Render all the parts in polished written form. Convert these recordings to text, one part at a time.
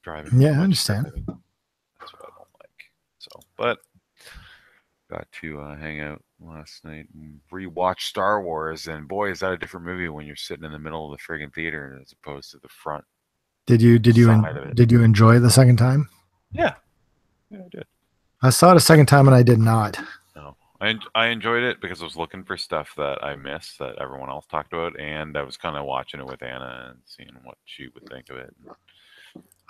Driving. Yeah, I Much understand. driving. That's what I don't like. So, but got to hang out last night and rewatch Star Wars, and boy, is that a different movie when you're sitting in the middle of the friggin' theater as opposed to the front side of it. Did you enjoy it the second time? Yeah, yeah, I did. I saw it a second time and I did not. No, I enjoyed it because I was looking for stuff that I missed that everyone else talked about, and I was kind of watching it with Anna and seeing what she would think of it.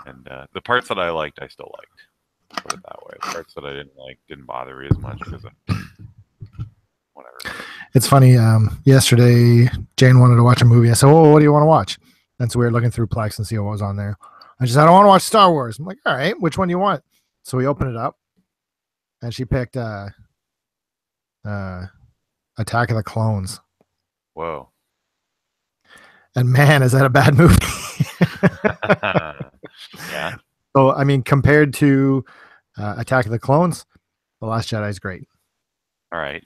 And the parts that I liked, I still liked. Put it that way. The parts that I didn't like didn't bother me as much because of whatever. It's funny. Yesterday, Jane wanted to watch a movie. I said, "Oh, what do you want to watch?" And so we were looking through Plex and see what was on there. And she said, "I don't want to watch Star Wars." I'm like, "All right, which one do you want?" So we opened it up, and she picked uh, Attack of the Clones. Whoa. And man, is that a bad movie? Yeah. So I mean, compared to Attack of the Clones, The Last Jedi is great. All right.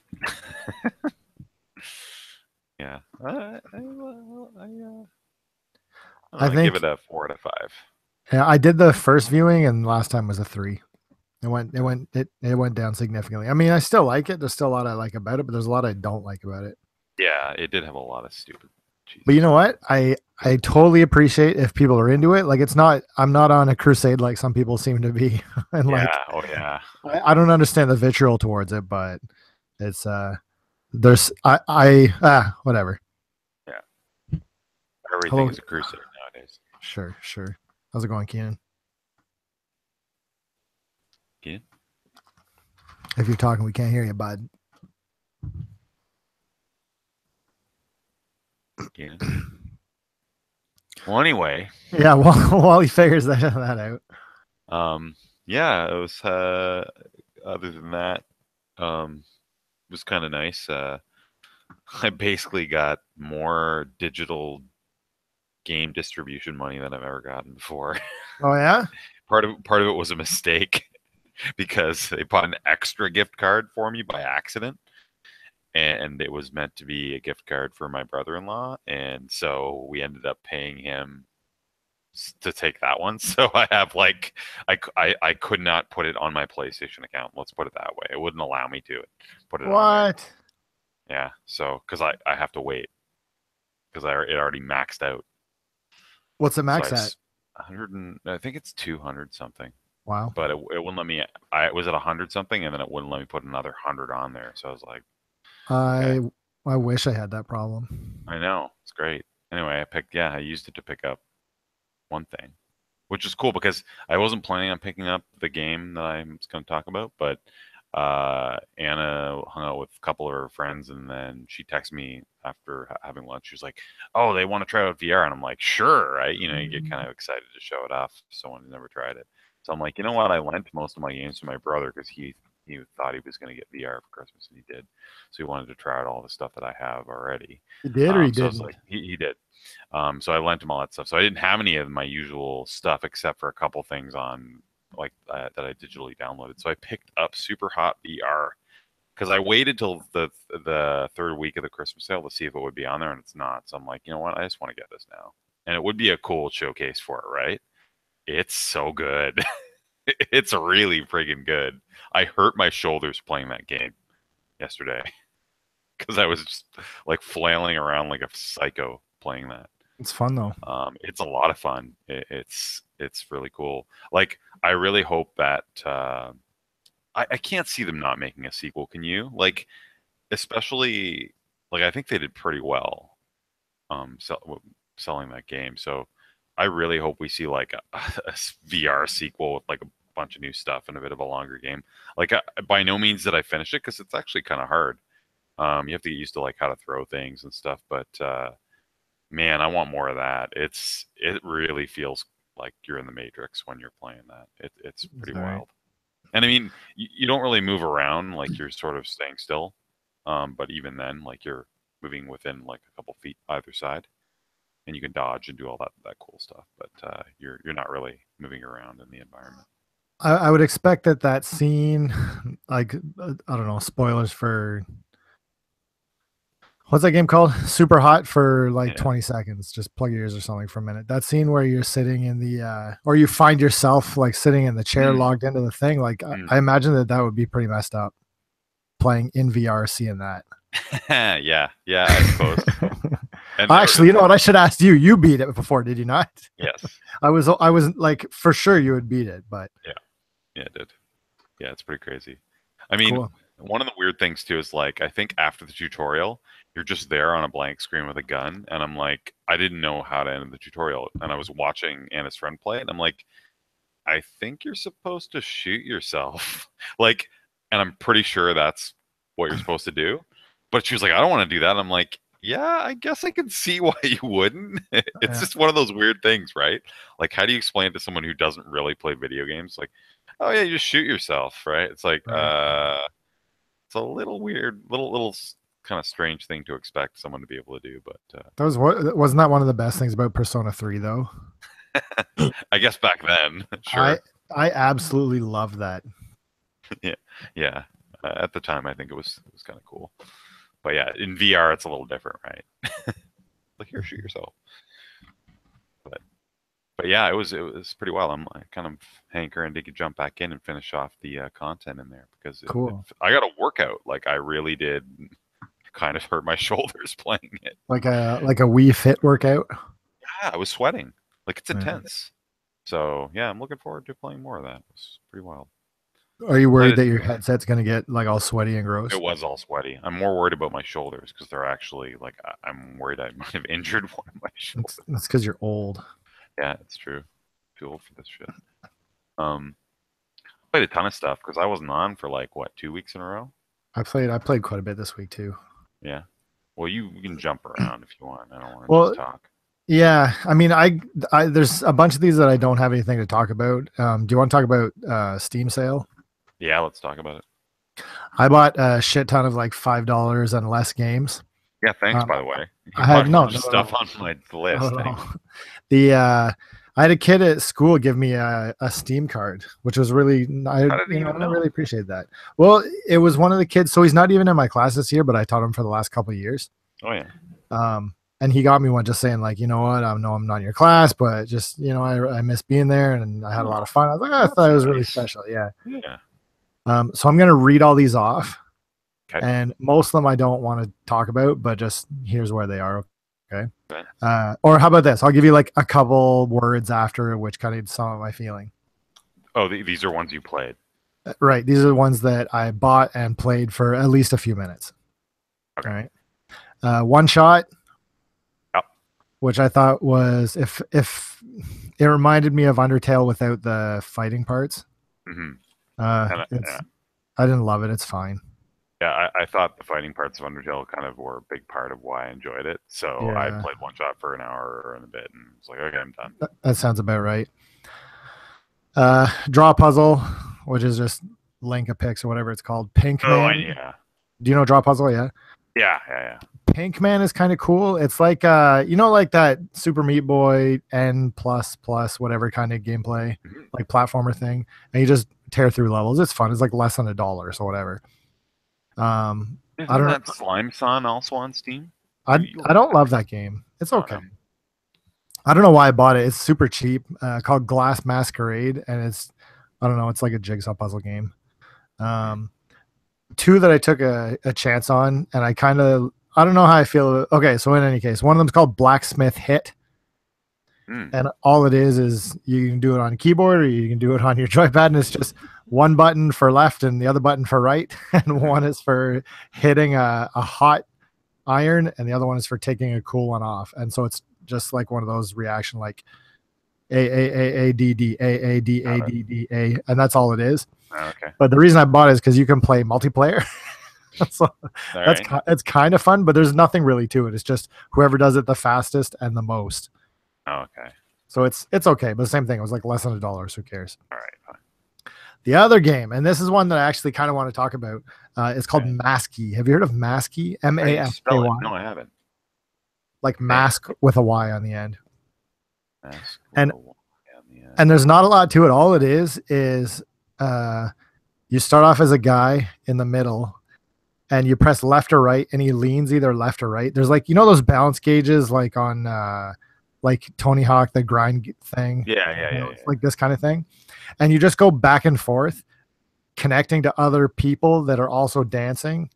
Yeah. I I give it think a 4 out of 5. yeah, I did the first viewing, and last time was a 3. It went down significantly. I mean, I still like it. There's still a lot I like about it, but there's a lot I don't like about it. Yeah, it did have a lot of stupid. But you Jesus know Christ. what? I totally appreciate if people are into it. Like it's not I'm not on a crusade like some people seem to be. And like Yeah. Oh yeah. I don't understand the vitriol towards it, but it's there's whatever. Yeah. Everything Hello. is a crusade nowadays. Sure, sure. How's it going, Keenan? Yeah. If you're talking, we can't hear you, bud. Yeah. Well, anyway, Yeah, while he figures that out. yeah, it was. Other than that, it was kind of nice. I basically got more digital game distribution money than I've ever gotten before. Oh yeah? Part of it was a mistake because they bought an extra gift card for me by accident, and it was meant to be a gift card for my brother-in-law, and so we ended up paying him to take that one. So I have like I could not put it on my PlayStation account. Let's put it that way. It wouldn't allow me to put it on there. What? Yeah. So because I have to wait because it already maxed out. What's the So max at? 100 and I think it's 200 something. Wow. But it wouldn't let me. I was at 100 something, and then it wouldn't let me put another 100 on there. So I was like, okay, I I wish I had that problem. I know it's great. Anyway, I used it to pick up one thing, which is cool because I wasn't planning on picking up the game that I was going to talk about, but Anna hung out with a couple of her friends, and then she texted me after having lunch. She was like, "Oh, they want to try out VR," and I'm like, "Sure!" Right? You get kind of excited to show it off to someone who's never tried it. So I'm like, you know what? I lent most of my games to my brother because he thought he was going to get VR for Christmas, and he did. So he wanted to try out all the stuff that I have already. You did or you So I was didn't? like, he did. So I lent him all that stuff. So I didn't have any of my usual stuff except for a couple things on like that I digitally downloaded. So I picked up Super Hot VR because I waited till the third week of the Christmas sale to see if it would be on there, and it's not. So I'm like, you know what? I just want to get this now, and it would be a cool showcase for it, right? It's so good. It's really friggin' good. I hurt my shoulders playing that game yesterday because I was just like flailing around like a psycho playing that. It's fun though. It's a lot of fun. It's really cool. Like I really hope that I can't see them not making a sequel. Can you? Like especially like I think they did pretty well selling that game. So I really hope we see like a VR sequel with like a bunch of new stuff and a bit of a longer game. Like by no means did I finish it because it's actually kind of hard. You have to get used to like how to throw things and stuff, but man, I want more of that. It really feels like you're in the Matrix when you're playing that. It's It's pretty all right. wild. And I mean, you don't really move around, like you're sort of staying still. But even then, like you're moving within like a couple feet either side, and you can dodge and do all that cool stuff. But you're not really moving around in the environment. I would expect that scene, like I don't know, spoilers for What's that game called? Super Hot for like Yeah. 20 seconds. Just plug your ears or something for a minute. That scene where you're sitting in the, or you find yourself like sitting in the chair Mm, logged into the thing. Like, mm. I imagine that would be pretty messed up playing in VR, seeing that. Yeah, yeah, I suppose. And Actually, you know what? I should ask you. You beat it before, did you not? yes, I was like, for sure you would beat it, but yeah, it did. Yeah, it's pretty crazy. I mean, cool. one of the weird things too is like I think after the tutorial, you're just there on a blank screen with a gun, and I'm like, I didn't know how to end the tutorial, and I was watching Anna's friend play it, and I'm like, I think you're supposed to shoot yourself, like, and I'm pretty sure that's what you're supposed to do. But she was like, I don't want to do that. And I'm like, yeah, I guess I can see why you wouldn't. It's Yeah. just one of those weird things, right? Like, how do you explain it to someone who doesn't really play video games? Like, oh yeah, you just shoot yourself, right? It's like, Right. it's a little weird, little kind of strange thing to expect someone to be able to do. But That was what wasn't that one of the best things about Persona 3 though? I guess back then, I sure, I absolutely love that. yeah, yeah. At the time, I think it was kind of cool. But yeah, in VR, it's a little different, right? Like here, shoot yourself. But but yeah, it was pretty wild. I'm kind of hankering to jump back in and finish off the content in there because Cool. I got a workout. Like I really did kind of hurt my shoulders playing it. Like a Wii Fit workout. Yeah, I was sweating. Like it's Yeah. intense. So yeah, I'm looking forward to playing more of that. It's pretty wild. Are you Played worried it. that your headset's gonna get like all sweaty and gross? It was all sweaty. I'm more worried about my shoulders because they're actually like I'm worried I might have injured one of my shoulders. That's because you're old. Yeah, it's true. Too old for this shit. Um, played a ton of stuff because I wasn't on for like what 2 weeks in a row. I played quite a bit this week too. Yeah. Well, you can jump around if you want. I don't want to Well, just talk. yeah. I mean, I there's a bunch of these that I don't have anything to talk about. Do you want to talk about Steam sale? Yeah, let's talk about it. I bought a shit ton of like $5 and less games. Yeah, thanks Um, by the way. You I brought had a no, bunch no, of no, stuff no. on my No, list. no, Thanks. no. The I had a kid at school give me a Steam card, which was really How did he I even know? really appreciate that. Well, it was one of the kids, so he's not even in my class this year, but I taught him for the last couple of years. Oh yeah. And he got me one just saying like, you know what, I know I'm not in your class, but just I miss being there and I had a lot of fun. I was like, I thought it was really Nice. special, yeah. Yeah. So I'm gonna read all these off, Okay. and most of them I don't want to talk about, but just here's where they are. Okay. Okay. Or how about this? I'll give you like a couple words after which kind of sum up my feeling. Oh, these are ones you played. Right. These are the ones that I bought and played for at least a few minutes. Okay. All right. One Shot, Yep. which I thought was if it reminded me of Undertale without the fighting parts. Mm-hmm. It's Yeah. I didn't love it. It's fine. Yeah, I thought the fighting parts of Undertale kind of were a big part of why I enjoyed it. So I Yeah, played one shot for an hour and a bit, and was like, okay, I'm done. that sounds about right. Draw Puzzle, which is just Link a Pix or whatever it's called. Pink Oh, Man. yeah, Do you know Draw Puzzle? Yeah. yeah. Pink Man is kind of cool. It's like like that Super Meat Boy N plus plus whatever kind of gameplay, Mhm. like platformer thing, and you just tear through levels. It's fun. It's like less than $1, so whatever. I Isn't don't know. that Slime Son also on Steam? I don't love that game. It's Oh, okay. no. I don't know why I bought it. It's super cheap. Called Glass Masquerade, and I don't know. It's like a jigsaw puzzle game. Two that I took a chance on, and I don't know how I feel. Okay, so in any case, one of them's called Blacksmith Hit, and all it is you can do it on a keyboard or you can do it on your joypad, and it's just one button for left and the other button for right, and one is for hitting a hot iron, and the other one is for taking a cool one off. And so it's just like one of those reaction, like A A D A, and that's all it is. Oh, okay. But the reason I bought it is because you can play multiplayer. So All that's right. it's kind of fun, but there's nothing really to it. It's just whoever does it the fastest and the most. Oh, okay. So it's okay, but the same thing. It was like less than $1. Who cares? All right. Fine. The other game, and this is one that I actually kind of want to talk about, is called Okay. Maskey. Have you heard of Maskey? How do you spell it? MASKY. No, I haven't. Like mask with a Y on the end. Mask And- with a Y on the end. And there's not a lot to it. All it is you start off as a guy in the middle, and you press left or right, and he leans either left or right. There's like, those balance gauges like on like Tony Hawk, the grind thing. Yeah. It's like this kind of thing. And you just go back and forth, connecting to other people that are also dancing.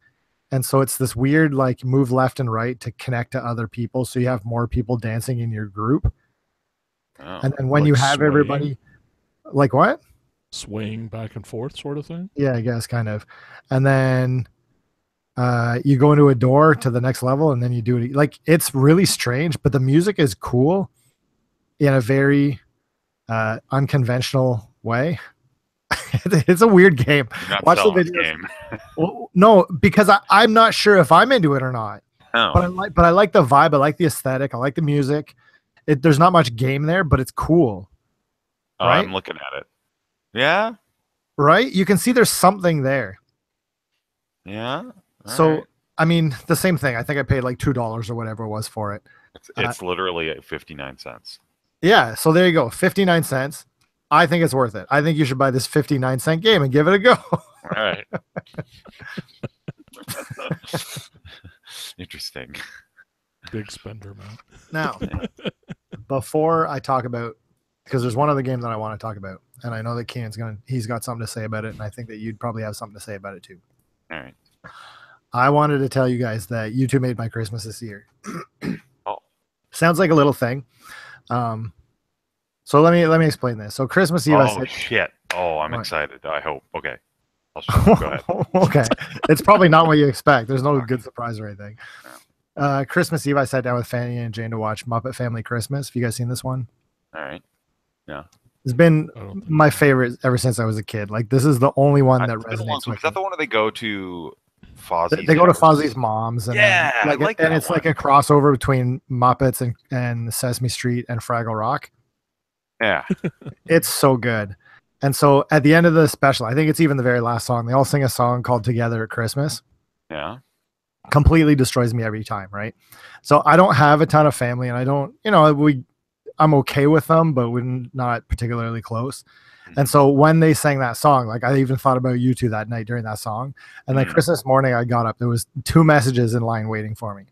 And so it's this weird, like, move left and right to connect to other people. So you have more people dancing in your group. Oh. And then when Like you have swaying? everybody, like what? Swaying back and forth sort of thing. Yeah, I guess kind of. And then you go into a door to the next level, and then you do it. Like, it's really strange, but the music is cool in a very unconventional way. It's a weird game. You're not Watch the selling this videos. game. Well, no, because I'm not sure if I'm into it or not. Oh. But I like the vibe. I like the aesthetic. I like the music. There's not much game there, but it's cool. Oh, right? I'm looking at it. Yeah. Right? You can see there's something there. Yeah. So, Alright. I mean, the same thing. I think I paid like $2 or whatever it was for it. It's literally at 59 cents. Yeah. So there you go. 59 cents. I think it's worth it. I think you should buy this 59-cent game and give it a go. All right. Interesting. Big spender, man. Now, before I talk about, because there's one other game that I want to talk about, and I know that he's got something to say about it, and I think that you'd probably have something to say about it too. All right. I wanted to tell you guys that YouTube made my Christmas this year. Oh. Sounds like a little thing. So let me explain this. So Christmas Eve, I Oh said, shit! Oh, I'm What? excited. I hope. Okay. Go ahead. okay, it's probably not what you expect. There's no good surprise or anything. Christmas Eve, I sat down with Fanny and Jane to watch Muppet Family Christmas. Have you guys seen this one? All right. It's been I don't think my so. favorite ever since I was a kid. Like, this is the only one that It's been a long resonates time. with Is that the me. one where they go to Fozzie's? They go to house? Fozzie's mom's, and Yeah, I then, like and that it's like one. a crossover between Muppets and Sesame Street and Fraggle Rock. Yeah. It's so good. And so at the end of the special, I think it's even the very last song, they all sing a song called Together at Christmas. Yeah. Completely destroys me every time, right? So I don't have a ton of family, and I don't, I'm okay with them, but we're not particularly close. And so when they sang that song, like, I even thought about you two that night during that song. And like Christmas morning, I got up, there was 2 messages in line waiting for me.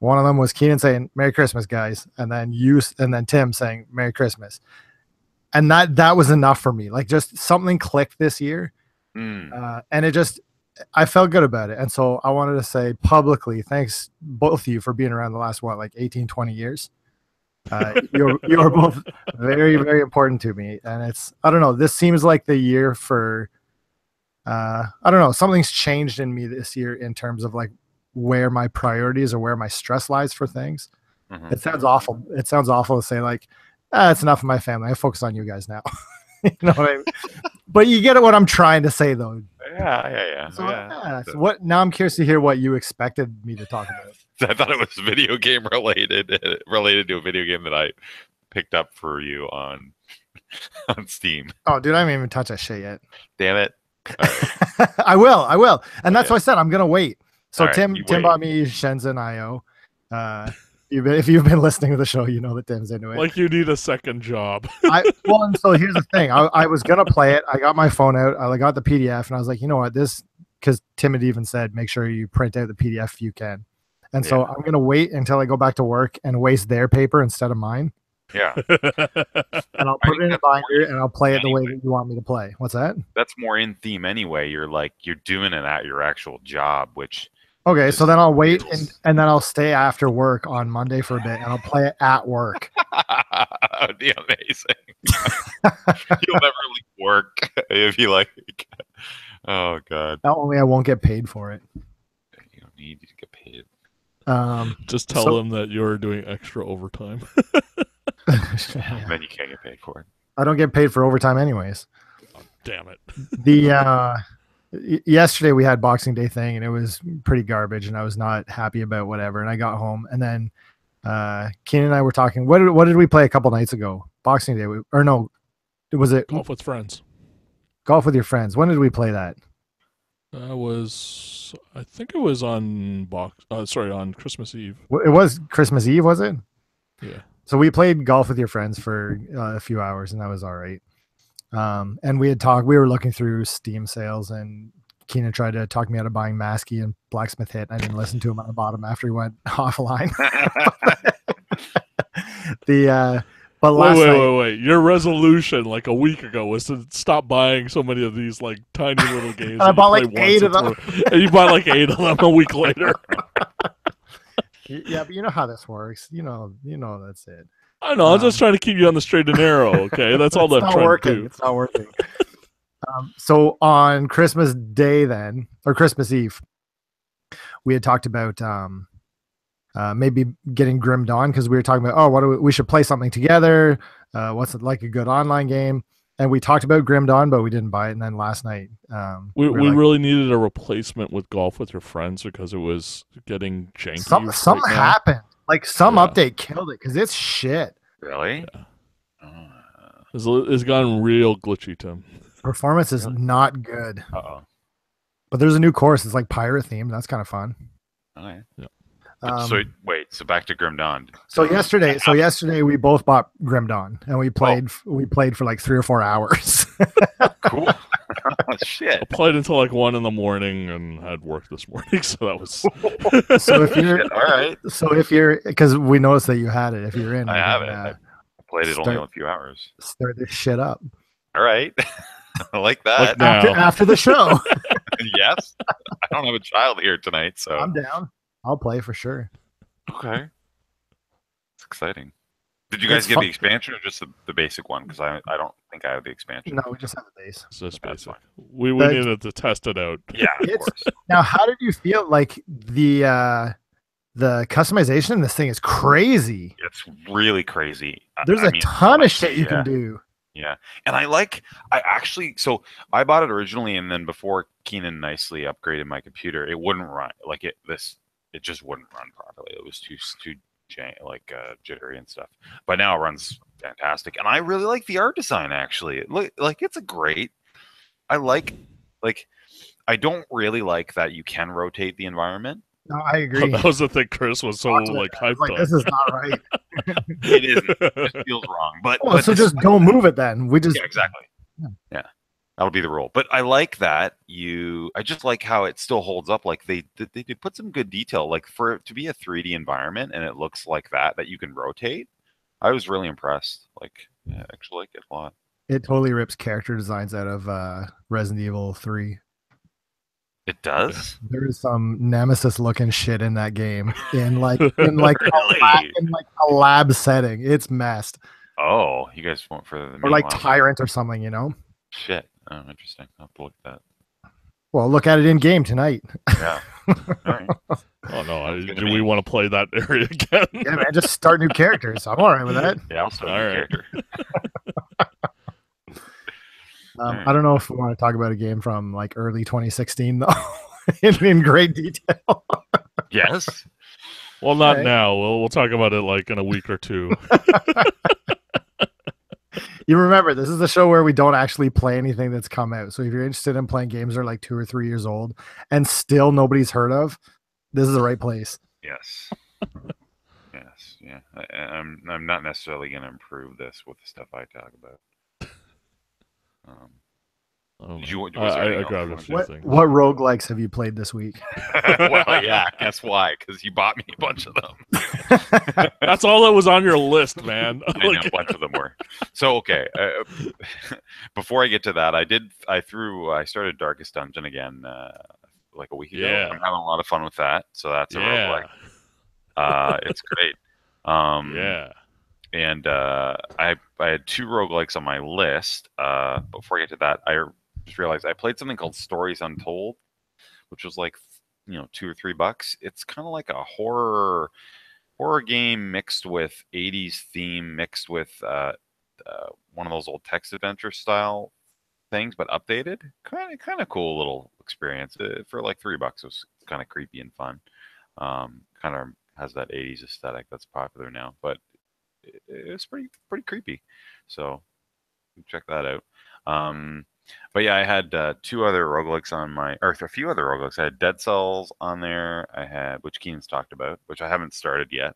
One of them was Keenan saying Merry Christmas, guys, and then Tim saying Merry Christmas. And that was enough for me. Like, just something clicked this year. Mm. And I felt good about it. And so I wanted to say publicly, thanks both of you for being around the last, 18, 20 years. You're both very, very important to me. And I don't know, this seems like the year for, I don't know, something's changed in me this year in terms of like where my priorities or where my stress lies for things. Mhm. It sounds awful. It sounds awful to say like, it's enough of my family. I focus on you guys now. You know what I mean? But you get what I'm trying to say though. Yeah. So now I'm curious to hear what you expected me to talk about. I thought it was video game related to a video game that I picked up for you on Steam. Oh, dude, I haven't even touched that shit yet. Damn it. I will. And that's why I said I'm gonna wait. So All right, Tim you wait. bought me Shenzhen IO. If you've been listening to the show, you know that Tim's into it. Like you need a second job. And so here's the thing. I was gonna play it. I got my phone out. I got the PDF, and I was like, you know what, because Tim had even said, make sure you print out the PDF if you can. And so I'm gonna wait until I go back to work and waste their paper instead of mine. Yeah. And I'll put it in a binder and I'll play it the way that you want me to play. What's that? That's more in theme anyway. You're doing it at your actual job, which Okay, so then I'll wait and then I'll stay after work on Monday for a bit and I'll play it at work. would be amazing. You'll never leave work if you like. Oh god. Not only I won't get paid for it. You don't need to get paid. Just tell them that you're doing extra overtime. Yeah. Then you can't get paid for it. I don't get paid for overtime anyways. Damn it. Yesterday we had Boxing Day thing and it was pretty garbage and I was not happy about whatever. And I got home and then Keenan and I were talking. What did we play a couple nights ago? Boxing Day, was it Golf with friends. Golf with your friends? When did we play that? I think it was on on Christmas Eve. It was Christmas Eve, was it? Yeah. So we played golf with your friends for a few hours, and that was all right. And we had talked. We were looking through Steam sales, and Keenan tried to talk me out of buying Maskey and Blacksmith Hit. I didn't listen to him. I bought him after he went offline. But last night, Wait. Your resolution like a week ago was to stop buying so many of these like tiny little games. I bought like 8 of them. And you bought like 8 of them a week later. Yeah, but you know how this works. You know that's it. I know. I'm just trying to keep you on the straight and narrow. Okay, that's all I'm trying to do. It's not working. So on Christmas Day then, or Christmas Eve, we had talked about maybe getting Grim Dawn, because we were talking about, we should play something together. What's it like a good online game? And we talked about Grim Dawn, but we didn't buy it. And then last night, we really needed a replacement with Golf with Your Friends because it was getting janky. Something happened. Like some update killed it because it's shit. Really? Yeah. It's gotten real glitchy, Tim. Performance is not good. Uh-oh. But there's a new course. It's like pirate themed. That's kind of fun. Okay. Yeah. So back to Grim Dawn. So yesterday we both bought Grim Dawn and we played for like 3 or 4 hours. Cool. Shit. I played until like 1 a.m. and had work this morning, so that was. So if you're all right. So if you're, because we noticed that you had it. If you're in, I have it. I played it only a few hours. Start this shit up. All right. I like that. After the show. Yes. I don't have a child here tonight, so I'm down. I'll play for sure. Okay. It's exciting. Did you guys get the expansion or just the basic one? Because I don't think I have the expansion. No, we just have the base. It's just basic. We needed to test it out. Yeah, of course. Now, how did you feel? Like the customization in this thing is crazy. It's really crazy. There's a ton of shit you can do. Yeah, and I bought it originally, and then before Keenan nicely upgraded my computer, it wouldn't run it just wouldn't run properly. It was too jittery and stuff. But now it runs fantastic, and I really like the art design. Actually, it's a great. I don't really like that you can rotate the environment. No, I agree. That was the thing Chris was so hyped on. This is not right. It isn't. It feels wrong. But so just don't move it then. Yeah, exactly. Yeah. That'll be the rule. But I like that I just like how it still holds up. Like they put some good detail. Like for it to be a 3D environment and it looks like that you can rotate. I was really impressed. Like, I actually like it a lot. It totally rips character designs out of Resident Evil 3. It does. There is some Nemesis looking shit in that game in like a lab setting. It's messed. Oh, you guys went for the or like Tyrant or something, you know? Shit. Oh, interesting. I'll have to look at that. Well, look at it in game tonight. Yeah. All right. Oh no! Do we want to play that area again? Yeah, man. Just start new characters. I'm all right with that. Yeah, I'll start a new character. I don't know if we want to talk about a game from like early 2016 though, in great detail. Yes. Well, not now. We'll talk about it like in a week or two. You remember, this is the show where we don't actually play anything that's come out. So if you're interested in playing games that are like 2 or 3 years old and still nobody's heard of, this is the right place. Yes. Yes. Yeah. I'm not necessarily going to improve this with the stuff I talk about. I grabbed a few things. What roguelikes have you played this week? Well, yeah, guess why? Because you bought me a bunch of them. That's all that was on your list, man. I know a bunch of them were. So, okay. Before I get to that, I started Darkest Dungeon again like a week ago. Yeah. I'm having a lot of fun with that. So that's a roguelike. It's great. Yeah. And I had 2 roguelikes on my list. Before I get to that, I just realized I played something called Stories Untold, which was like, $2 or $3. It's kind of like a horror game mixed with 80s theme, mixed with one of those old text adventure style things, but updated. Kind of cool little experience. For like $3, it was kind of creepy and fun. Kind of has that 80s aesthetic that's popular now, but it's pretty creepy. So check that out. But yeah, I had 2 other roguelikes or a few other roguelikes. I had Dead Cells on there. I had, which Keenan's talked about, which I haven't started yet.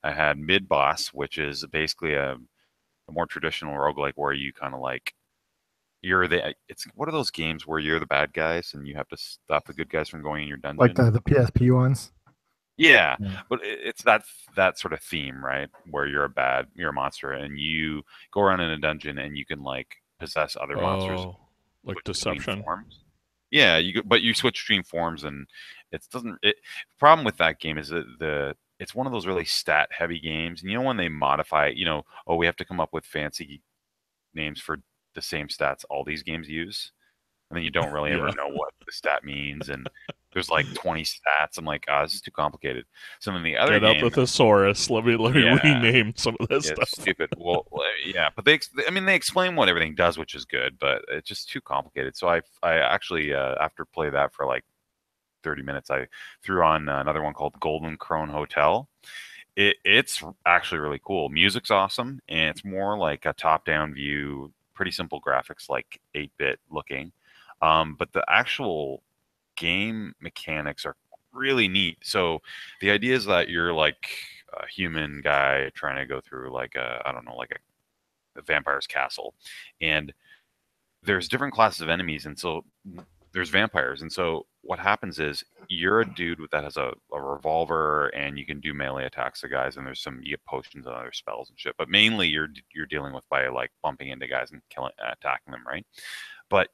I had Mid Boss, which is basically a more traditional roguelike where you kind of like, it's what are those games where you're the bad guys and you have to stop the good guys from going in your dungeon? Like the PSP ones. Yeah, Yeah. but it's that sort of theme, right? Where you're a monster, and you go around in a dungeon and you can like possess other monsters, Oh, like switch between Deception. forms. Yeah, but you switch between forms, and it doesn't. Problem with that game is that it's one of those really stat heavy games, and you know when they modify, oh, we have to come up with fancy names for the same stats all these games use, and then you don't really ever Yeah. know what the stat means, and there's like 20 stats. I'm like, oh, this is too complicated. So in the other Get out the game, thesaurus. Let me yeah, rename some of this yeah, stuff. it's stupid. Well, yeah, but I mean, they explain what everything does, which is good, but it's just too complicated. So I actually, after play that for like 30 minutes, I threw on another one called Golden Krone Hotel. It's actually really cool. Music's awesome, and it's more like a top-down view, pretty simple graphics, like 8-bit looking. But the actual game mechanics are really neat. So the idea is that you're like a human guy trying to go through like I don't know, like a vampire's castle, and there's different classes of enemies, and so there's vampires, and so what happens is you're a dude that has a revolver and you can do melee attacks to guys, and you get potions and other spells and shit, but mainly you're dealing with by like bumping into guys and attacking them, right? But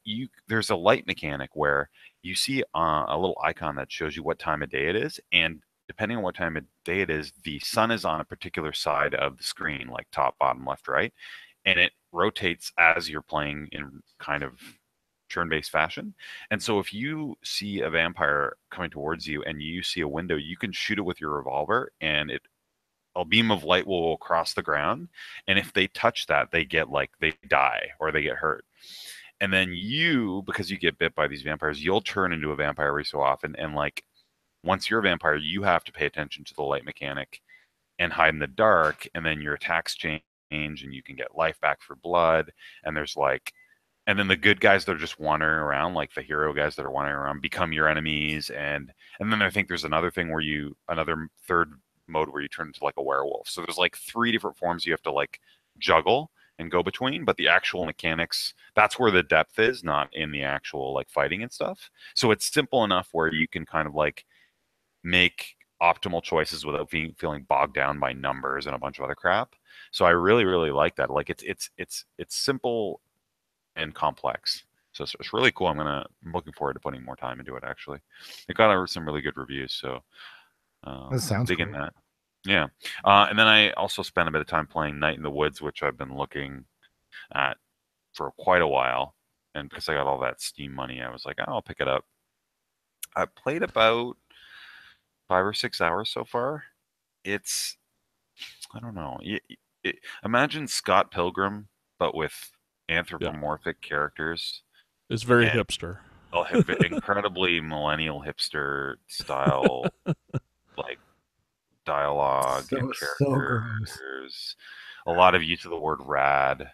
there's a light mechanic where you see a little icon that shows you what time of day it is, and depending on what time of day it is, the sun is on a particular side of the screen, like top, bottom, left, right, and it rotates as you're playing in kind of turn-based fashion. And so if you see a vampire coming towards you and you see a window, you can shoot it with your revolver, and a beam of light will cross the ground, and if they touch that, they die or they get hurt. And then because you get bit by these vampires, you'll turn into a vampire every so often. And like once you're a vampire, you have to pay attention to the light mechanic and hide in the dark. And then your attacks change, and you can get life back for blood. And and then the good guys that are just wandering around, like the hero guys that are wandering around, become your enemies. And then I think there's another thing where another third mode where you turn into like a werewolf. So there's like 3 different forms you have to like juggle and go between, but the actual mechanics, that's where the depth is, not in the actual like fighting and stuff. So it's simple enough where you can kind of like make optimal choices without feeling bogged down by numbers and a bunch of other crap. So I really, really like that. Like it's simple and complex. So it's really cool. I'm looking forward to putting more time into it. Actually, it got some really good reviews. So That sounds digging cool. that. Yeah, and then I also spent a bit of time playing Night in the Woods, which I've been looking at for quite a while. And because I got all that Steam money, I was like, oh, I'll pick it up. I played about 5 or 6 hours so far. I don't know. Imagine Scott Pilgrim, but with anthropomorphic characters It's very and hipster. incredibly millennial hipster style, like dialogue and So gross. characters. A lot of use of the word rad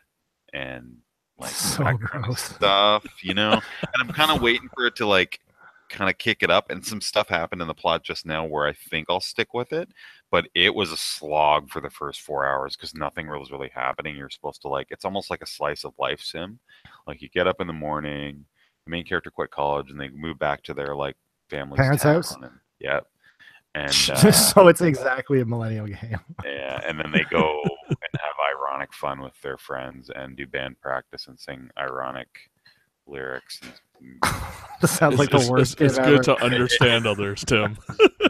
and like So that kind of gross. stuff, And I'm kind of waiting for it to like kind of kick it up. And some stuff happened in the plot just now where I think I'll stick with it. But it was a slog for the first 4 hours because nothing was really happening. You're supposed to it's almost like a slice of life sim. Like you get up in the morning, the main character quit college, and they move back to their like family's Parents' town. house? And, yeah. And So it's exactly a millennial game. yeah, and then they go and have ironic fun with their friends and do band practice and sing ironic lyrics. This sounds like the worst game It's ever. good to understand others, Tim.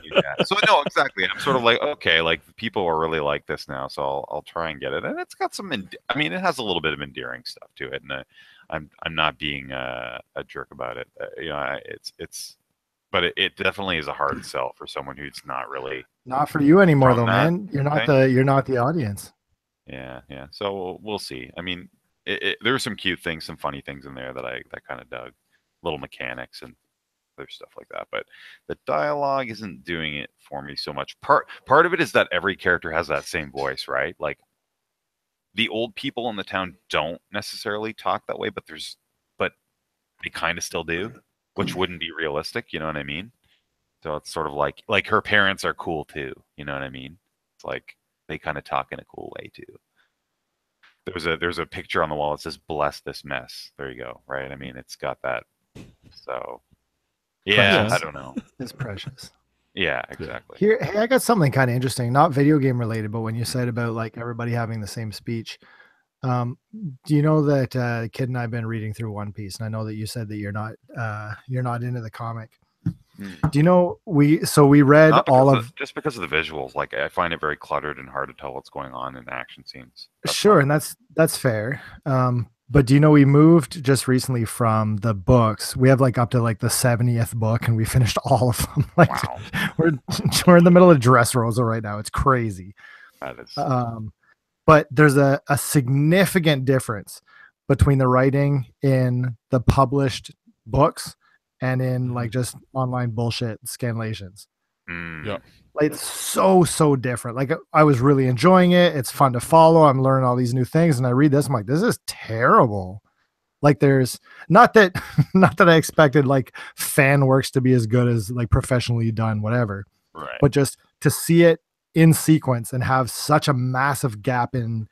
Yeah. So no, exactly. I'm sort of like, okay, like people are really like this now, so I'll try and get it. And it's got some. I mean, it has a little bit of endearing stuff to it, and I'm not being a jerk about it. But it definitely is a hard sell for someone who's not really. Not for you anymore, From though, that man. You're not thing? you're not the audience. Yeah, yeah. So we'll see. I mean, there were some cute things, some funny things in there that kind of dug, little mechanics and other stuff like that. But the dialogue isn't doing it for me so much. Part of it is that every character has that same voice, right? Like the old people in the town don't necessarily talk that way, but they kind of still do, which wouldn't be realistic. You know what I mean? So it's sort of like her parents are cool too. You know what I mean? It's like they kind of talk in a cool way too. there's a picture on the wall that says "Bless this mess." There you go. Right. I mean, it's got that. So yeah, Precious. I don't know. It's precious. Yeah, exactly. Here, hey, I got something kind of interesting, not video game related, but when you said about like everybody having the same speech, do you know that the kid and I've been reading through One Piece, and I know that you said that you're not into the comic. Do you know we read Not all because of just because of the visuals. Like I find it very cluttered and hard to tell what's going on in the action scenes. sure, and that's fair. But do you know we moved just recently from the books? We have like up to like the 70th book, and we finished all of them. Like Wow, we're in the middle of Dressrosa right now. It's crazy. that is. But there's a significant difference between the writing in the published books and in like just online bullshit scanlations. Yeah. Like it's so different. Like I was really enjoying it. It's fun to follow. I'm learning all these new things, and I read this. I'm like, this is terrible. Like there's not that I expected like fan works to be as good as like professionally done, whatever. Right. But just to see it in sequence and have such a massive gap in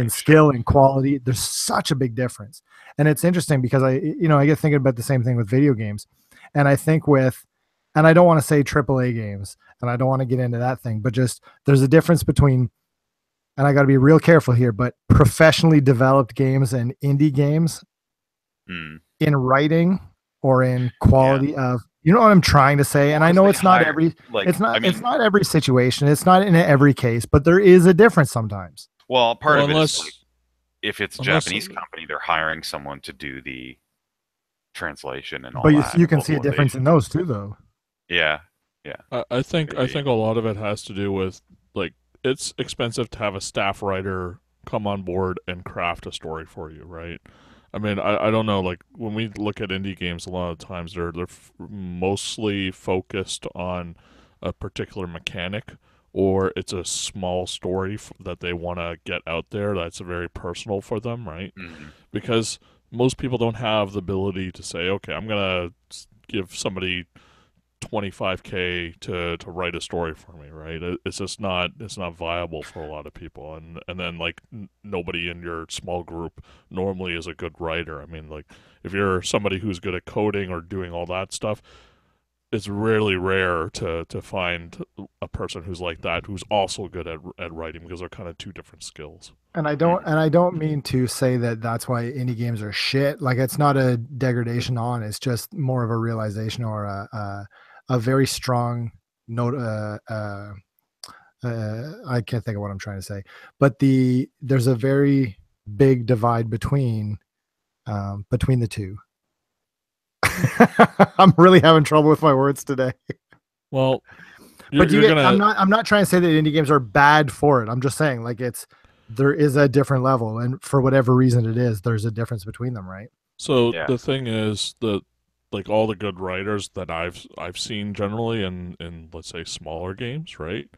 skill and quality, there's such a big difference. And it's interesting because I get thinking about the same thing with video games. And I think and I don't want to say AAA games, and I don't want to get into that thing, but just there's a difference between, and I got to be real careful here, but professionally developed games and indie games in writing or in quality of, you know what I'm trying to say? And I know it's not it's not every situation. It's not in every case, but there is a difference sometimes. Well, part of it is like, if it's a Japanese company, they're hiring someone to do the translation and all that. But you can see a difference in those too, though. Yeah. I think a lot of it has to do with like it's expensive to have a staff writer come on board and craft a story for you, right? I mean, I don't know. Like when we look at indie games, a lot of times they're mostly focused on a particular mechanic, or it's a small story that they want to get out there that's very personal for them, right? Because most people don't have the ability to say, okay, I'm gonna give somebody $25K to write a story for me, right? It's just not viable for a lot of people, and then like nobody in your small group normally is a good writer. I mean, like if you're somebody who's good at coding or doing all that stuff, it's really rare to find a person who's like that who's also good at writing, because they're kind of two different skills. And I don't mean to say that that's why indie games are shit. Like it's not a degradation on. It's just more of a realization or a very strong note. I can't think of what I'm trying to say, but there's a very big divide between the two. I'm really having trouble with my words today. Well, I'm not trying to say that indie games are bad for it. I'm just saying like there is a different level, and for whatever reason it is, there's a difference between them, right? So the thing is that like all the good writers that I've seen generally in let's say smaller games, right?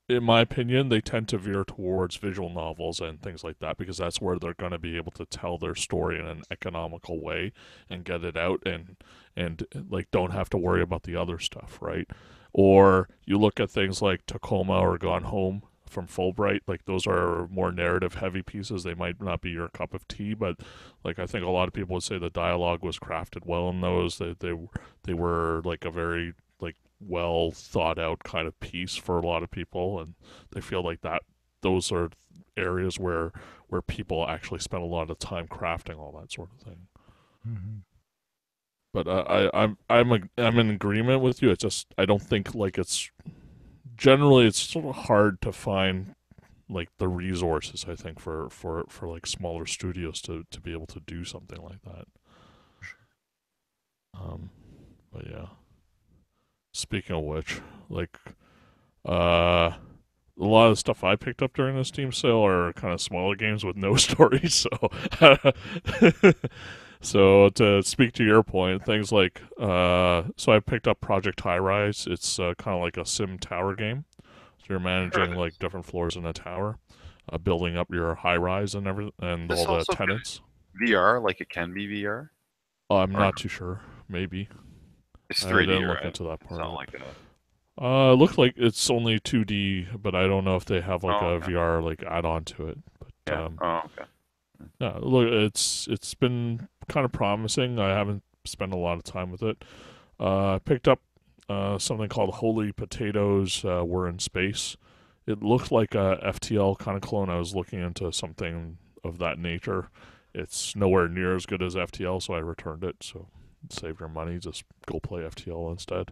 In my opinion, they tend to veer towards visual novels and things like that, because that's where they're going to be able to tell their story in an economical way and get it out and like don't have to worry about the other stuff, right? Or you look at things like Tacoma or Gone Home from Fulbright, like those are more narrative heavy pieces. They might not be your cup of tea, but like I think a lot of people would say the dialogue was crafted well in those. They were like a very like well thought out kind of piece for a lot of people, and they feel like that those are areas where people actually spend a lot of time crafting all that sort of thing. But I'm in agreement with you. It's just I don't think like it's generally it's sort of hard to find like the resources, I think, for like smaller studios to be able to do something like that. But yeah. Speaking of which, like a lot of the stuff I picked up during the Steam sale are kind of smaller games with no story, so to speak to your point, things like so I picked up Project High Rise. It's kind of like a sim tower game. So you're managing like different floors in a tower, building up your high rise and everything, and all the tenants. VR, like it can be VR. I'm not too sure. Maybe. It's 3D, I didn't look right? into that part. It's not like it looks like it's only 2D, but I don't know if they have like a VR like add-on to it. But Yeah, look, it's been kind of promising. I haven't spent a lot of time with it. I picked up something called Holy Potatoes. We're in space. It looked like a FTL kind of clone. I was looking into something of that nature. It's nowhere near as good as FTL, so I returned it. So save your money, just go play FTL instead.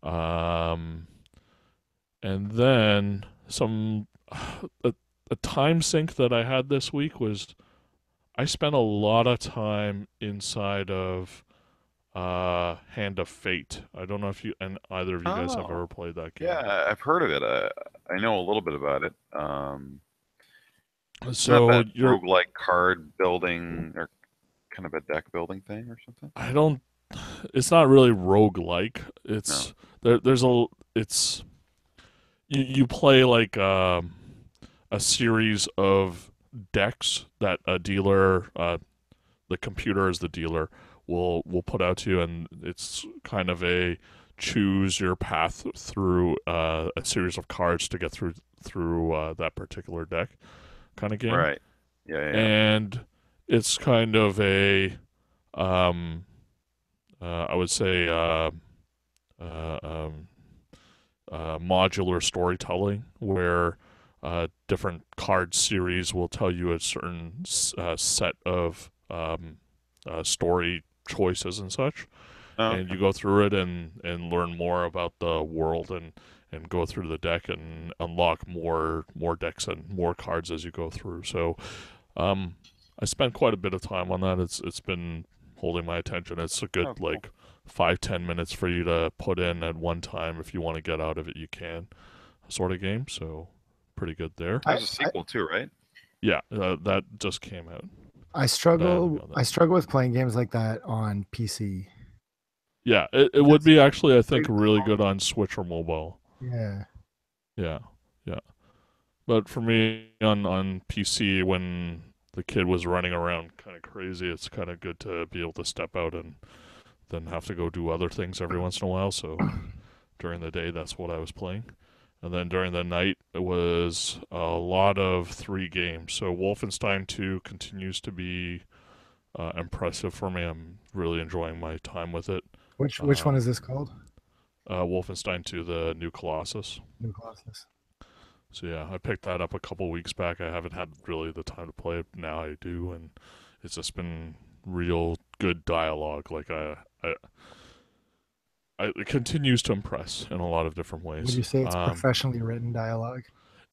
Um, and then a time sink that I had this week was I spent a lot of time inside of Hand of Fate. I don't know if you and either of you guys have Oh, ever played that game. yeah, I've heard of it. I know a little bit about it. Isn't that So that you're roguelike card building or kind of a deck building thing or something? I don't it's not really roguelike. No. It's there's a it's you play like a series of decks that a dealer the computer is the dealer will put out to you, and it's kind of a choose your path through a series of cards to get through that particular deck kind of game. Right. Yeah, yeah, yeah. And it's kind of a um I would say uh, um, modular storytelling where different card series will tell you a certain set of story choices and such, Oh, and okay. you go through it and learn more about the world and go through the deck and unlock more decks and more cards as you go through. So um, I spent quite a bit of time on that. It's been holding my attention. It's a good Oh, cool. like 5-10 minutes for you to put in at one time. If you want to get out of it, you can, sort of game. So pretty good there. I, There's a I, sequel too, right? Yeah, that just came out. I But I haven't struggle got I that. struggle with playing games like that on PC. Yeah, it would Just be actually I think big really good phone. on Switch or mobile. Yeah. Yeah, yeah. But for me on PC when the kid was running around kind of crazy, it's kind of good to be able to step out and then have to go do other things every once in a while. So during the day, that's what I was playing. And then during the night, it was a lot of 3 games. So Wolfenstein 2 continues to be impressive for me. I'm really enjoying my time with it. Which one is Um, this called? Wolfenstein 2, the New Colossus. New Colossus. So yeah, I picked that up a couple weeks back. I haven't had really the time to play it. Now I do, and it's just been real good dialogue. Like it continues to impress in a lot of different Would ways. you say it's professionally written dialogue?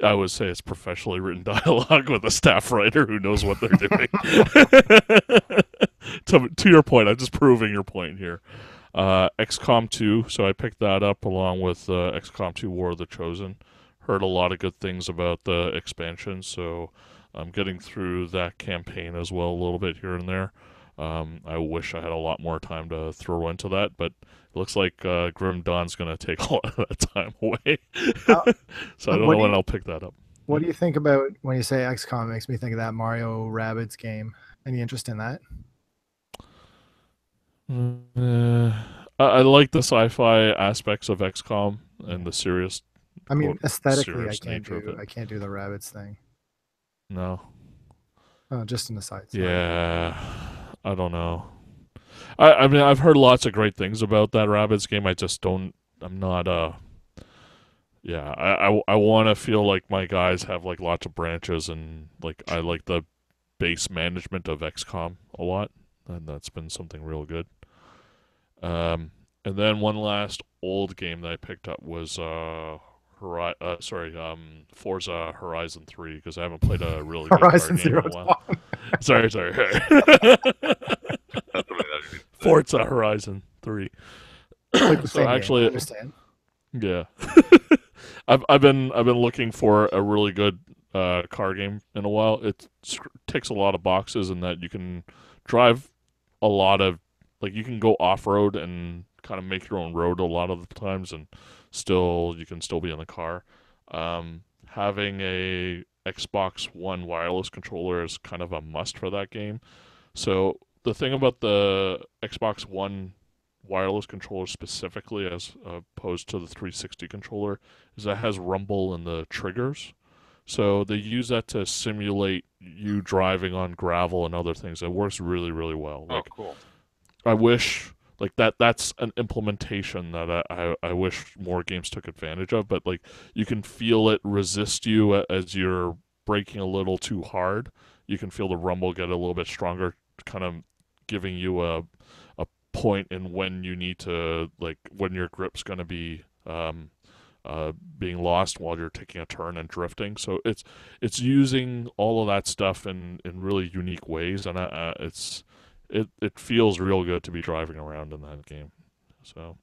I would say it's professionally written dialogue with a staff writer who knows what they're doing. To your point, I'm just proving your point here. XCOM 2, so I picked that up along with XCOM 2 War of the Chosen. Heard a lot of good things about the expansion, so I'm getting through that campaign as well a little bit here and there. I wish I had a lot more time to throw into that, but it looks like Grim Dawn's going to take a lot of that time away. How, So I don't what know do when you I'll pick that up. what do you think about when you say XCOM? Makes me think of that Mario Rabbids game. Any interest in that? I like the sci-fi aspects of XCOM and the serious, I mean, quote, aesthetically, serious nature of it. I can't do the rabbits thing. No. Just an aside. Sorry. Yeah. I don't know. I mean, I've heard lots of great things about that Rabbids game. I just don't. I'm not. Yeah. I want to feel like my guys have like lots of branches and like I like the base management of XCOM a lot, and that's been something real good. And then one last old game that I picked up was Forza Horizon 3 because I haven't played a really good car Horizon game Zero in a while. Dawn. Sorry. That's what I was say. Forza Horizon 3. It's like the So same game. I actually, understand. yeah, I've been looking for a really good car game in a while. It ticks a lot of boxes in that you can drive a lot of like you can go off road and kind of make your own road a lot of the times, and still you can still be in the car. Having a Xbox One wireless controller is kind of a must for that game. So the thing about the Xbox One wireless controller specifically, as opposed to the 360 controller, is that it has rumble in the triggers. So they use that to simulate you driving on gravel and other things. It works really, really well. Oh, Like cool. I wish like that's an implementation that I wish more games took advantage of, but like you can feel it resist you as you're braking a little too hard. You can feel the rumble get a little bit stronger, kind of giving you a point in when you need to, like when your grip's going to be being lost while you're taking a turn and drifting. So it's using all of that stuff in really unique ways, and it feels real good to be driving around in that game. So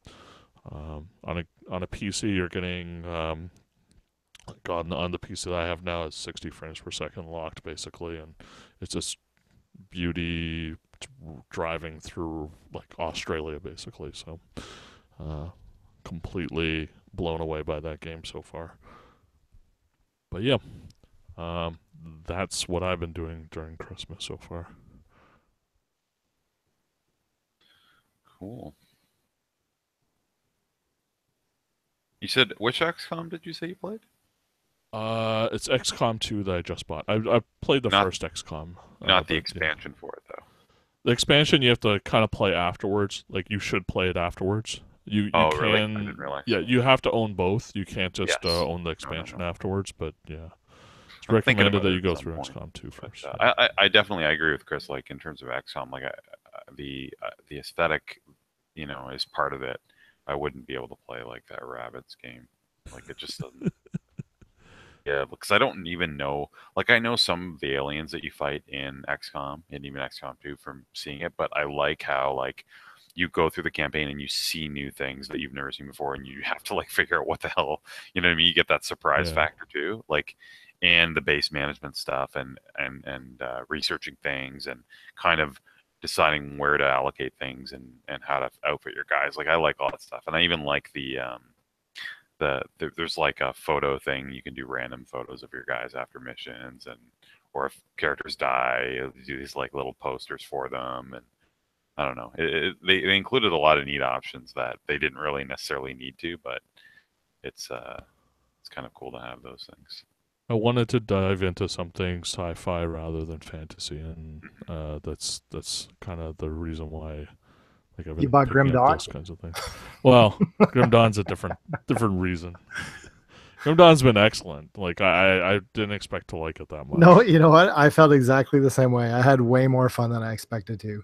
on a PC, you're getting God, on the PC that I have now, it's 60 frames per second locked basically, and it's just beauty driving through like Australia basically. So completely blown away by that game so far. But yeah, that's what I've been doing during Christmas so far. Cool. You said which XCOM did you say you played? It's XCOM 2 that I just bought. I played the Not- first XCOM. Not the but, yeah. expansion for it though. The expansion you have to kind of play afterwards. Like you should play it afterwards. You Oh, can, really? I didn't realize. yeah, you have to own both. You can't just Yes. own the expansion afterwards. But yeah, it's I'm thinking recommended about that it you at go some through point, XCOM 2 But, first. I definitely agree with Chris. Like in terms of XCOM, like the aesthetic, is part of it. I wouldn't be able to play like that Rabbids game. Like it just doesn't. Yeah, because I don't even know. Like I know some of the aliens that you fight in XCOM and even XCOM 2 from seeing it, but I like how like you go through the campaign and you see new things that you've never seen before, and you have to like figure out what the hell, you know what I mean? You get that surprise Yeah. factor too, like, and the base management stuff and researching things and kind of deciding where to allocate things and how to outfit your guys. Like I like all that stuff, and I even like there's like a photo thing. You can do random photos of your guys after missions, and or if characters die, you do these like little posters for them. And I don't know. They included a lot of neat options that they didn't really necessarily need to, but it's kind of cool to have those things. I wanted to dive into something sci-fi rather than fantasy, and that's kind of the reason why. Like I've been You bought picking Grim up Dawn? those kinds of things. Well, Grim Dawn's a different reason. Grim Dawn's been excellent. Like I didn't expect to like it that much. No, you know what? I felt exactly the same way. I had way more fun than I expected to.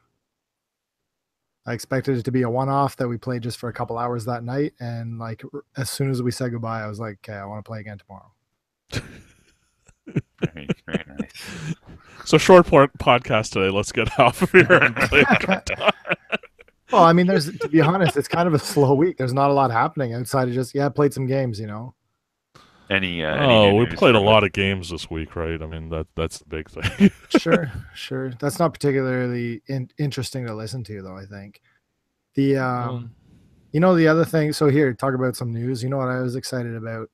I expected it to be a one-off that we played just for a couple hours that night, and like as soon as we said goodbye, I was like, "Okay, I want to play again tomorrow." Very, very nice. So short podcast today. Let's get off of here and play Grim Dawn. Well, I mean, to be honest, it's kind of a slow week. There's not a lot happening outside of just played some games, Any we news played a from lot of games this week, right? I mean that's the big thing. Sure. That's not particularly interesting to listen to, though. I think the the other thing. So here, talk about some news. You know what I was excited about?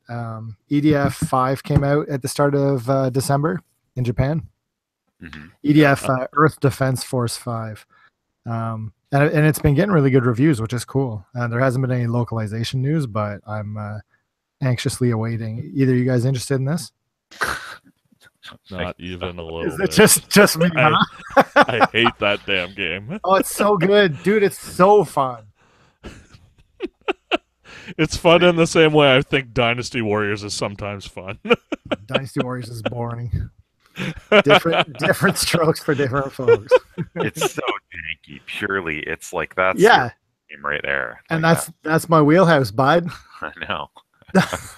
EDF 5 came out at the start of December in Japan. Mm-hmm. EDF Earth Defense Force 5. And it's been getting really good reviews, which is cool. There hasn't been any localization news, but I'm anxiously awaiting. Either you guys interested in this? Not even a little Is bit. it just me? I hate that damn game. Oh, it's so good, dude! It's so fun. It's fun in the same way I think Dynasty Warriors is sometimes fun. Dynasty Warriors is boring. Different strokes for different folks. It's so janky. Purely, it's like that's Yeah, your game right there. and Like that's my wheelhouse, bud. that. I know.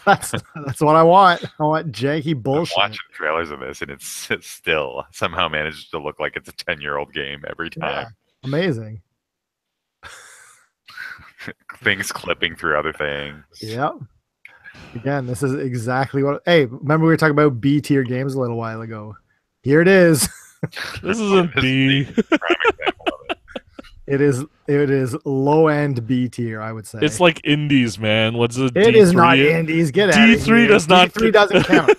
that's what I want. I want janky bullshit. I'm watching trailers of this, and it still somehow manages to look like it's a 10-year-old game every time. Yeah, amazing. Things clipping through other things. Yep. Again, this is exactly what. Hey, remember we were talking about B tier games a little while ago? Here it is. This isn't B. Prime example of it. It is low end B tier, I would say. It's like indies, man. What's it? It is not indies. Get out of here. D3 does not. D3 doesn't count.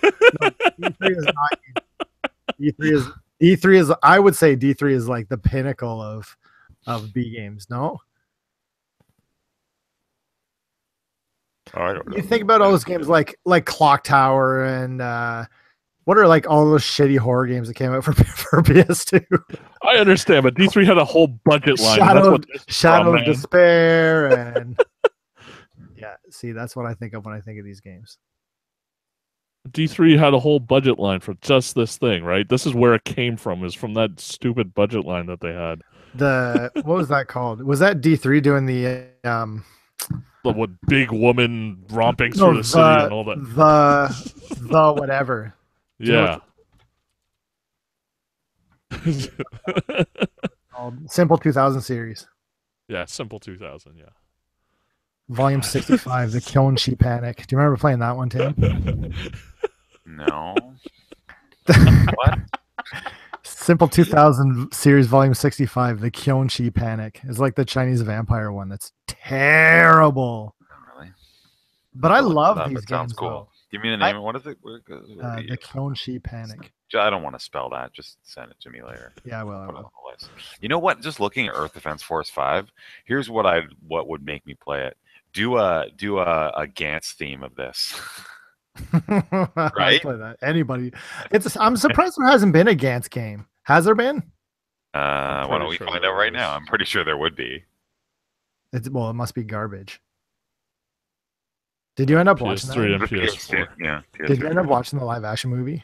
No, D3 is not. D3 is. I would say D3 is like the pinnacle of B games. No. Oh, I don't know. You think about all those games like Clock Tower and What are like all those shitty horror games that came out for PS2? I understand, but D3 had a whole budget line. That's Shadow, what this is Shadow from, of man. Despair, and yeah. See, that's what I think of when I think of these games. D3 had a whole budget line for just this thing, right? This is where it came from, is from that stupid budget line that they had. What was that called? Was that D3 doing the What big woman romping through the city and all that? The whatever. Yeah. Simple 2000 series. Yeah, Simple 2000, yeah. Volume 65, The Kyonshi Panic. Do you remember playing that one, Tim? No. What? Simple 2000 series, Volume 65, The Kyonshi Panic. It's like the Chinese vampire one. That's terrible. Not really. But I love That, these but sounds games. cool. Though. Give me the name. What is it? The Kyonshi Panic. I don't want to spell that. Just send it to me later. Yeah, I will. Put it on the list. You know what? Just looking at Earth Defense Force 5, here's what would make me play it. Do a Gantz theme of this. Right? Play that. Anybody? I'm surprised there hasn't been a Gantz game. Has there been? Why don't we find out right now? I'm pretty sure there would be. It must be garbage. Did you end up watching that? PS3 and PS4. Yeah. Did you end up watching the live action movie?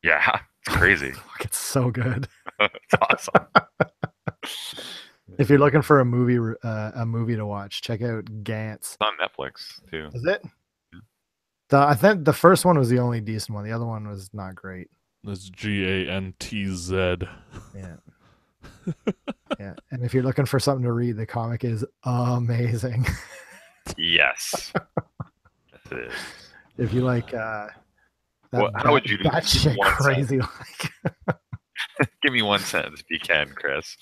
Yeah, it's crazy. Fuck, it's so good. It's awesome. If you're looking for a movie to watch, check out Gantz. It's on Netflix too. Is it? I think the first one was the only decent one. The other one was not great. It's Gantz. Yeah. Yeah. And if you're looking for something to read, the comic is amazing. Yes. Yes, it is. If you like how would you that shit one crazy like Give me one sentence if you can, Chris.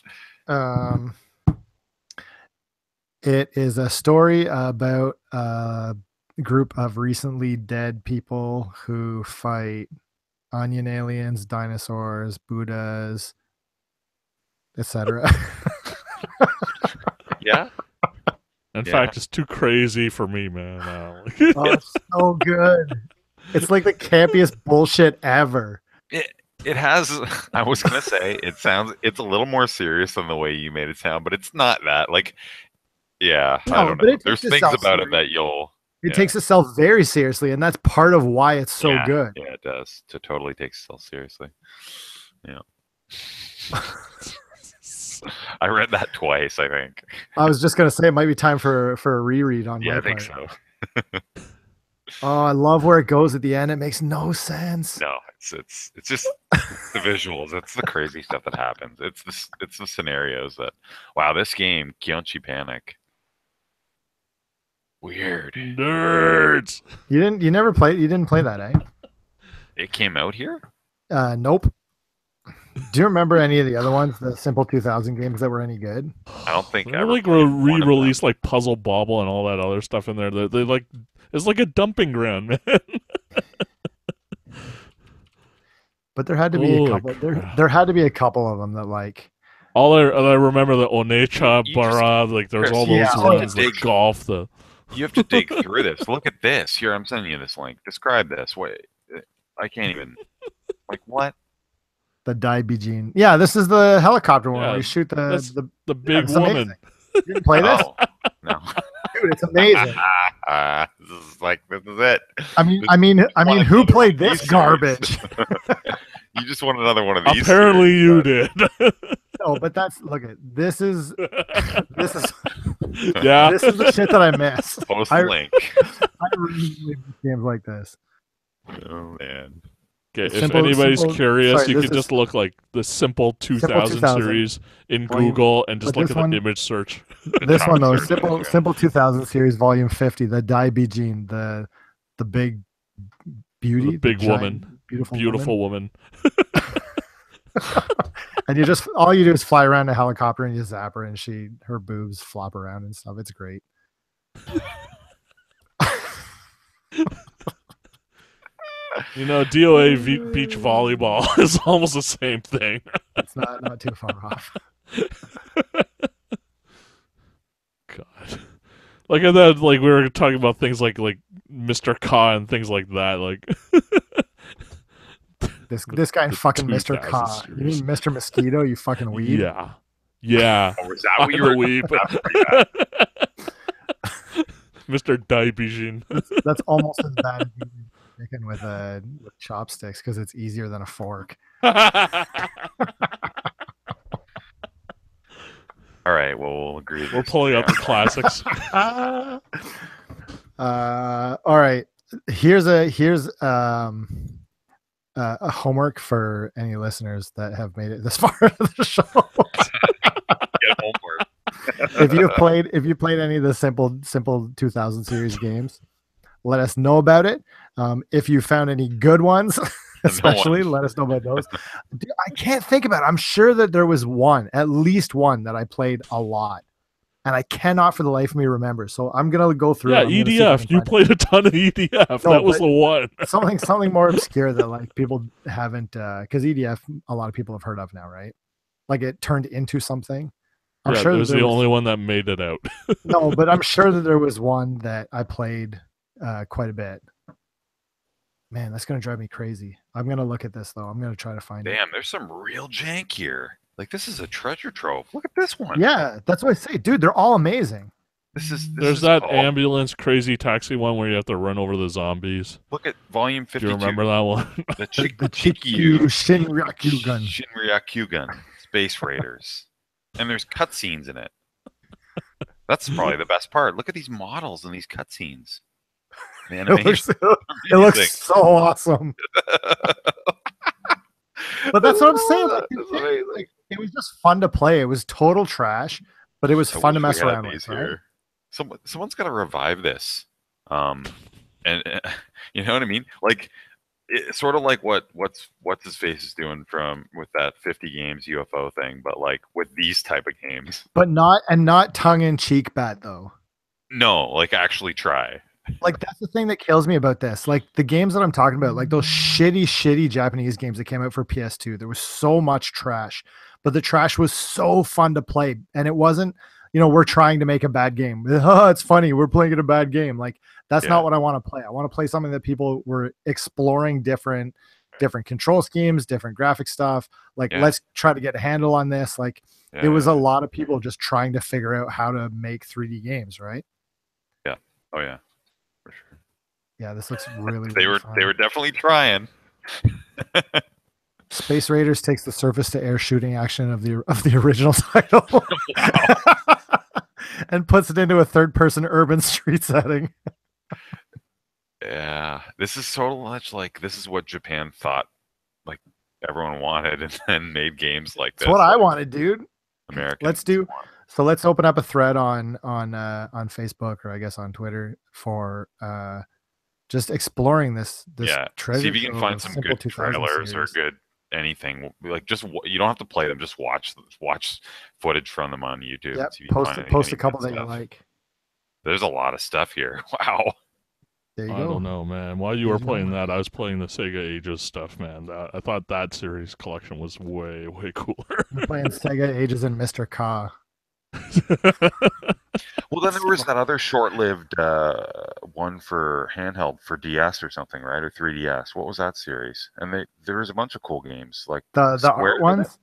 It is a story about a group of recently dead people who fight onion aliens, dinosaurs, Buddhas, etc. Yeah. In fact, it's too crazy for me, man. Oh, it's so good. It's like the campiest bullshit ever. It has. I was gonna say it's a little more serious than the way you made it sound, but it's not that. Like, yeah, No, I don't but know. it There's takes things itself about it serious. that you'll. It takes itself very seriously, and that's part of why it's so Yeah, good. Yeah, it does. It totally takes itself seriously. Yeah. I read that twice, I think. I was just gonna say it might be time for a reread on. Yeah, my I think part. so. Oh, I love where it goes at the end. It makes no sense. No, it's just the visuals. It's the crazy stuff that happens. It's the scenarios that. Wow, this game, Kyonshi Panic. Weird. Nerds. You didn't play that, eh? It came out here? Nope. Do you remember any of the other ones, the Simple 2000 games that were any good? I don't think They I like re-released like Puzzle Bobble and all that other stuff in there. They like it's like a dumping ground, man. But there had to be Holy a couple. crap. There had to be a couple of them that like. All I remember the Onecha You Bara, like there's all those Yeah, ones, big- like golf. You have to dig through this. Look at this. Here, I'm sending you this link. Describe this. Wait, I can't even. Like what? The Daibijin. Yeah, this is the helicopter one Yeah, where you shoot that's the The big it's woman. amazing. You didn't play this? Oh, no. Dude, it's amazing. This is it. I mean, who played this These garbage? You just want another one of these. Apparently series, you but- did. No, but look at this is Yeah. this is the shit that I miss. Post I- the link. I really miss games like this. Oh man. Okay, if Simple- anybody's simple- curious, sorry, you this could is- just look like the Simple 2000 2000. series in Volume- Google and just but look this at one- the image search. This one though, Top search, Simple 2000 series volume 50, the Daibijin, the big beauty, The big giant, woman. beautiful Woman. And you just all you do is fly around a helicopter and you zap her and her boobs flop around and stuff. It's great. You know, DOA beach volleyball is almost the same thing. It's not too far off. God. Like I thought, like we were talking about things like Mr. Ka and things like that. Like This guy and the fucking Mr. 2000 Ka. You series. mean Mr. Mosquito? You fucking weeb. Yeah. Yeah. Oh, is that I'm what you the were? weeb. Mr. Daibijin. That's almost as bad as eating chicken with chopsticks because it's easier than a fork. All right, well, we'll agree. We're pulling up the classics. All right. Here's a homework for any listeners that have made it this far into the show. Get homework. if you played any of the simple 2000 series games, let us know about it. If you found any good ones, especially let us know about those. Dude, I can't think about it. I'm sure that there was at least one that I played a lot, and I cannot for the life of me remember. So I'm gonna go through. Yeah, EDF. You played a ton of EDF. That was the one. something more obscure that like people haven't, because EDF a lot of people have heard of now, right? Like it turned into something. I'm sure it was the only one that made it out. No, but I'm sure that there was one that I played quite a bit. Man, that's gonna drive me crazy. I'm gonna look at this though. I'm gonna try to find it. Damn, there's some real jank here. Like this is a treasure trove. Look at this one. Yeah, that's what I say, dude. They're all amazing. There's that ambulance crazy taxi one where you have to run over the zombies. Look at volume 52. Do you remember that one? The Chikyu Shinryakugan. Shinryakugan. Space Raiders. And there's cutscenes in it. That's probably the best part. Look at these models and these cutscenes. Man, it looks so awesome. But that's what I'm saying. Like, it was just fun to play. It was total trash, but it was fun to mess around with. Right? Someone's got to revive this. And you know what I mean? Like, it's sort of like what's his face is doing with that 50 games UFO thing, but like with these type of games. But not tongue in cheek bad though. No, like actually try. Like that's the thing that kills me about this. Like the games that I'm talking about, like those shitty Japanese games that came out for PS2. There was so much trash, but the trash was so fun to play, and it wasn't. We're trying to make a bad game. Oh, it's funny. We're playing a bad game. Like that's not what I want to play. I want to play something that people were exploring different control schemes, different graphic stuff. Like let's try to get a handle on this. Like there was a lot of people just trying to figure out how to make 3D games, right? Yeah. Oh yeah. For sure. Yeah, this looks really. They were definitely trying. Space Raiders takes the surface to air shooting action of the original title and puts it into a third person urban street setting. Yeah, this is so much like this is what Japan thought like everyone wanted, and then made games like this. That's what I wanted, dude. Americans. Let's open up a thread on Facebook, or I guess on Twitter, for just exploring this treasure. See if you can find some good trailers or good anything. Like just you don't have to play them. Just watch footage from them on YouTube. Yep. Post a couple that you like. There's a lot of stuff here. Wow. There you go. I don't know, man. While you were playing that, I was playing the Sega Ages stuff, man. I thought that series collection was way cooler. You're playing Sega Ages and Mr. Ka. Well, then there was that other short-lived one for handheld for DS or something, right? Or 3DS. What was that series? And there was a bunch of cool games, like the art ones.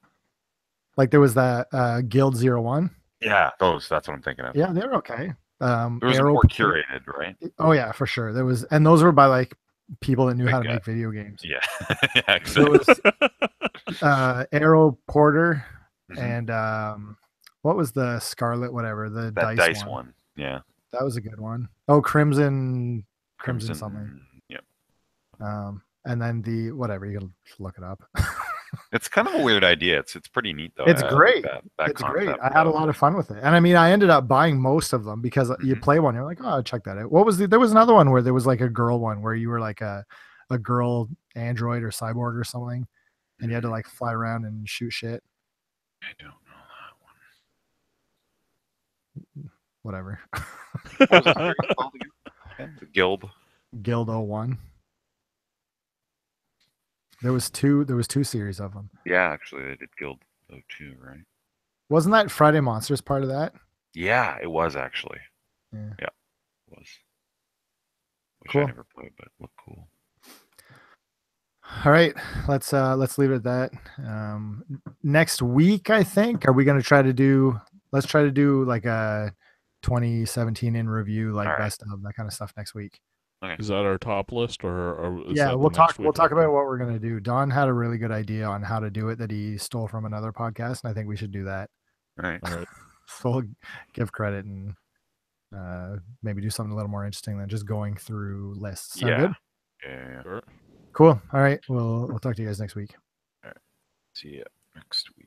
Like there was that Guild 01. Yeah, those. That's what I'm thinking of. Yeah, they're okay. There was more curated, right? Oh yeah, for sure. There was, and those were by like people that knew how to make video games. Yeah, yeah, exactly. There was Arrow Porter, and what was the Scarlet whatever, the dice one? Yeah, that was a good one. Oh, Crimson something. Yep. And then the whatever, you can look it up. It's kind of a weird idea. It's pretty neat though. It's great. That it's great. I had a lot of fun with it, and I mean, I ended up buying most of them because you play one, you're like, oh, check that out. What was there was another one where there was like a girl one where you were like a girl android or cyborg or something, and you had to like fly around and shoot shit. I don't know that one. Whatever. What was that called again? The Guild 01. There was two series of them. Yeah, actually, they did Guild 02, right? Wasn't that Friday Monsters part of that? Yeah, it was actually. Yeah, it was. Which cool. I never played, but looked cool. All right, let's leave it at that. Next week, I think, are we going to try to do? Let's try to do like a 2017 in review, like All right. best of that kind of stuff next week. Is that our top list, or is Yeah, that we'll the next talk. We'll week talk after? about what we're going to do. Don had a really good idea on how to do it that he stole from another podcast, and I think we should do that. All right. All right. So we'll give credit and maybe do something a little more interesting than just going through lists. Sound good? Yeah. Sure. Cool. All right. We'll talk to you guys next week. See you next week.